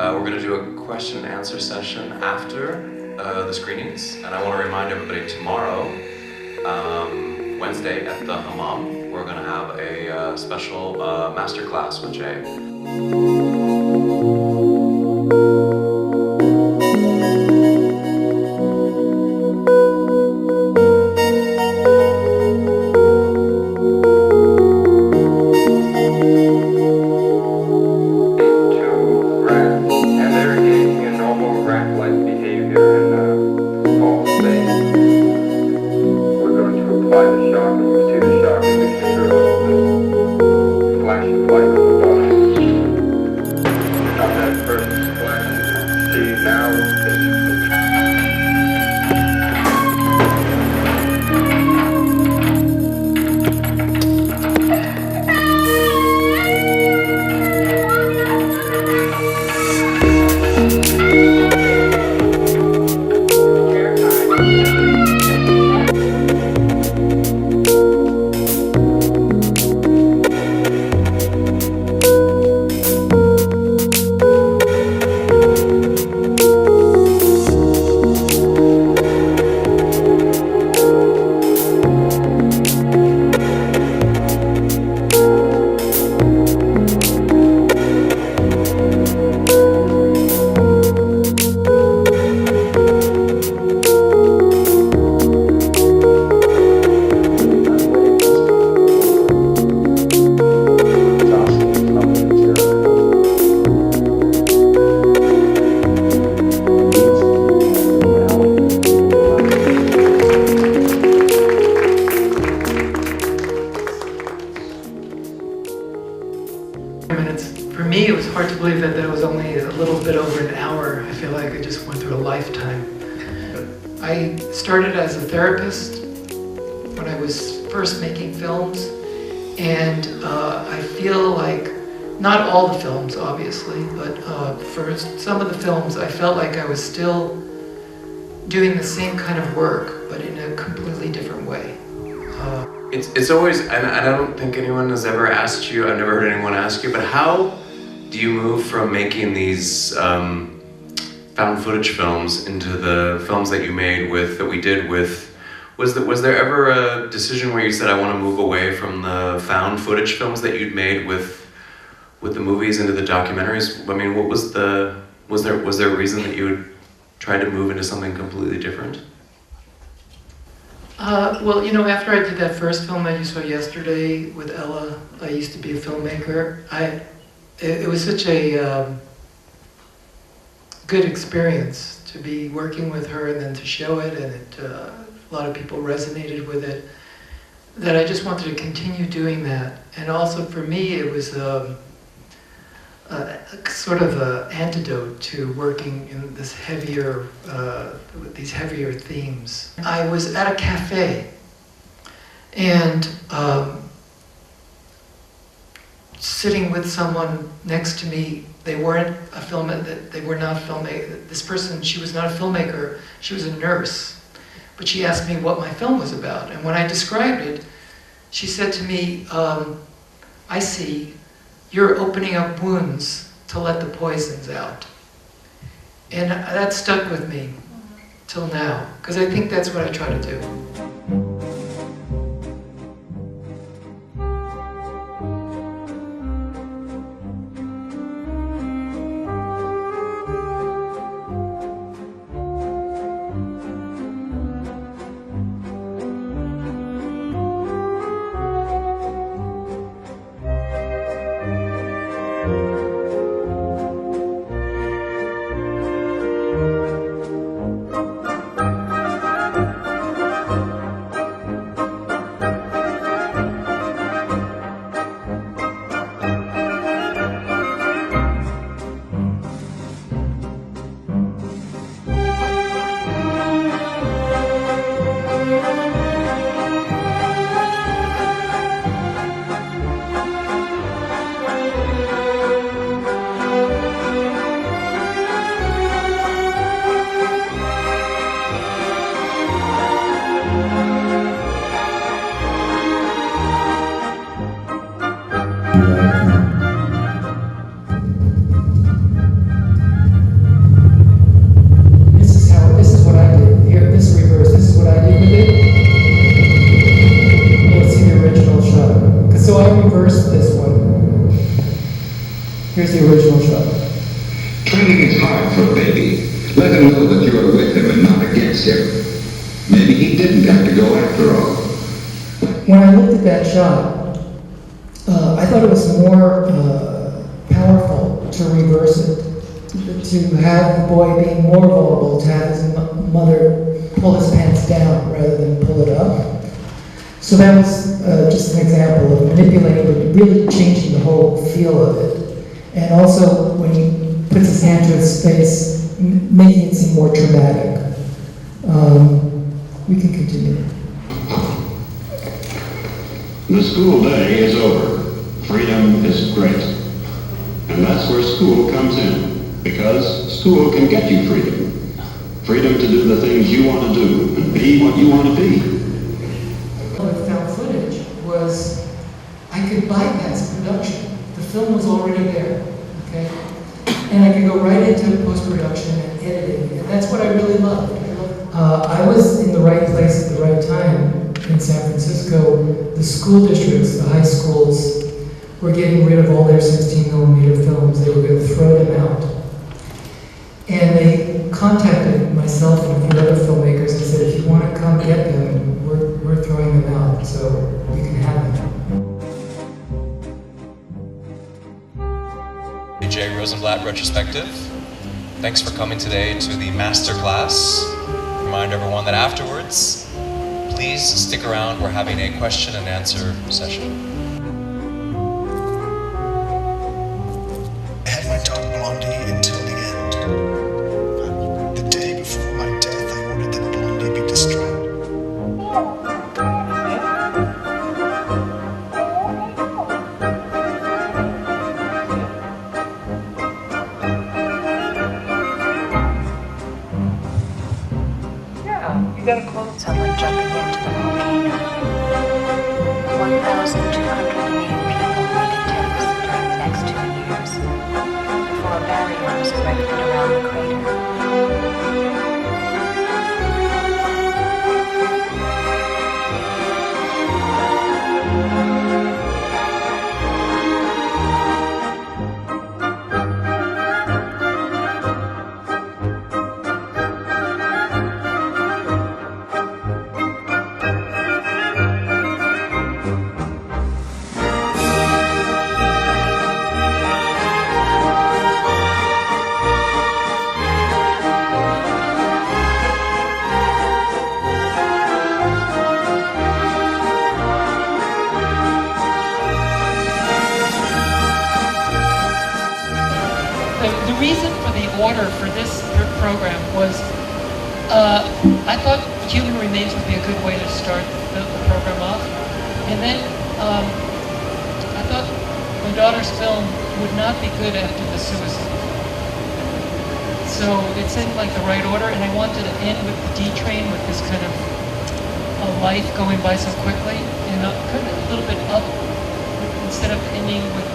We're going to do a question and answer session after the screenings, and I want to remind everybody tomorrow, Wednesday at the Hammam, we're going to have a special master class with Jay. For me, it was hard to believe that was only a little bit over an hour. I feel like I just went through a lifetime. I started as a therapist when I was first making films, and I feel like, not all the films obviously, but for some of the films I felt like I was still doing the same kind of work, but in a completely different way. It's always, and I don't think anyone has ever asked you, I've never heard anyone ask you, but how do you move from making these found footage films into the films that you made with, that we did with, was there ever a decision where you said, I want to move away from the found footage films that you'd made with the movies into the documentaries? I mean, what was there a reason that you would try to move into something completely different? Well, you know, after I did that first film that you saw yesterday with Ella, I used to be a filmmaker. It was such a good experience to be working with her and then to show it, and a lot of people resonated with it, that I just wanted to continue doing that. And also for me, it was sort of an antidote to working in this heavier, with these heavier themes. I was at a cafe, and sitting with someone next to me. They weren't a they were not a filmmaker. This person, she was not a filmmaker, she was a nurse. But she asked me what my film was about, and when I described it, she said to me, I see, you're opening up wounds to let the poisons out. And that stuck with me till now, because I think that's what I try to do. I reversed this one. Here's the original shot. Training is hard for a baby. Let him know that you are with him and not against him. Maybe he didn't have to go after all. When I looked at that shot, I thought it was more powerful to reverse it, to have the boy being more vulnerable, to have his mother pull his pants down rather than pull it up. So that was just an example of manipulating, but really changing the whole feel of it. And also, when he puts his hand to his face, making it seem more dramatic. We can continue. The school day is over. Freedom is great. And that's where school comes in. Because school can get you freedom. Freedom to do the things you want to do and be what you want to be. With found footage was I could bypass production. The film was already there, okay? And I could go right into post-production and editing. And that's what I really loved. I was in the right place at the right time in San Francisco. The school districts, the high schools, were getting rid of all their 16mm films. They were going to throw them out. And they contacted myself and a few other filmmakers and said, if you want to come get them, we're throwing them out, so you can have them. Jay Rosenblatt Retrospective. Thanks for coming today to the master class. Remind everyone that afterwards, please stick around. We're having a question and answer session. I had my dog Blondie until the end. The day before my death, I ordered that Blondie be destroyed. You got a close. Someone jumping into the volcano. 1,200 million people made attempts during the next 2 years before a barrier was erected around the crater. The reason for the order for this program was I thought Human Remains would be a good way to start the program off. And then I thought my daughter's film would not be good after the suicide. So it seemed like the right order, and I wanted to end with the D Train with this kind of a life going by so quickly, and kind of a little bit up instead of ending with